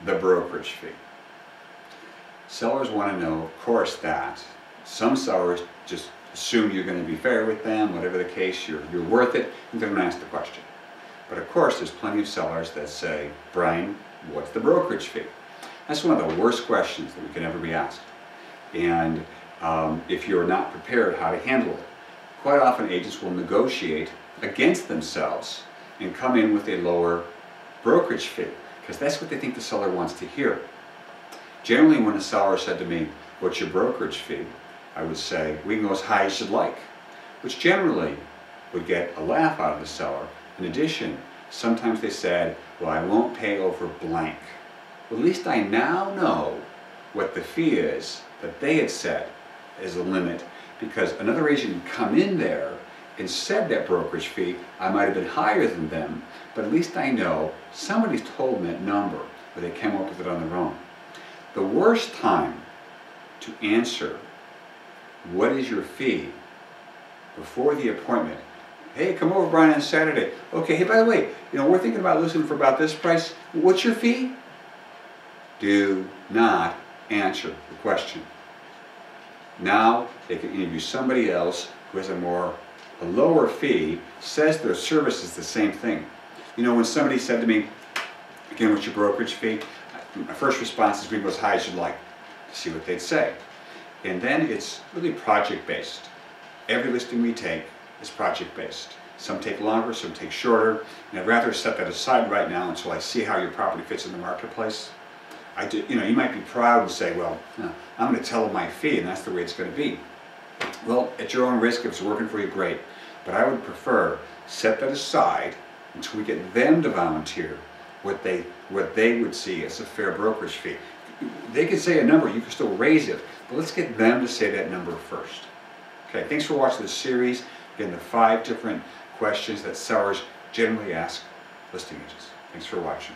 the brokerage fee. Sellers want to know, of course, that some sellers just assume you're going to be fair with them, whatever the case, you're worth it, and they're going to ask the question. But of course, there's plenty of sellers that say, Brian, what's the brokerage fee? That's one of the worst questions that we can ever be asked. And if you're not prepared how to handle it, quite often agents will negotiate against themselves and come in with a lower brokerage fee, because that's what they think the seller wants to hear. Generally, when a seller said to me, what's your brokerage fee? I would say, we can go as high as you'd like, which generally would get a laugh out of the seller. In addition, sometimes they said, well, I won't pay over blank. Well, at least I now know what the fee is that they had set as a limit, because another agent had come in there and said that brokerage fee, I might have been higher than them, but at least I know somebody's told me that number, or they came up with it on their own. The worst time to answer, what is your fee, before the appointment, hey, come over, Brian, on Saturday. Okay, hey, by the way, we're thinking about listening for about this price. What's your fee? Do not answer the question. Now they can interview somebody else who has a lower fee, says their service is the same thing. When somebody said to me, again, what's your brokerage fee? My first response is, we go as high as you'd like, to see what they'd say. And then it's really project-based. Every listing we take is project-based. Some take longer, some take shorter, and I'd rather set that aside right now until I see how your property fits in the marketplace. You might be proud and say, well, I'm going to tell them my fee, and that's the way it's going to be. Well, at your own risk, if it's working for you, great. But I would prefer set that aside until we get them to volunteer what they would see as a fair brokerage fee. They can say a number, you can still raise it, but let's get them to say that number first. Okay, thanks for watching this series. Again, the 5 different questions that sellers generally ask listing agents. Thanks for watching.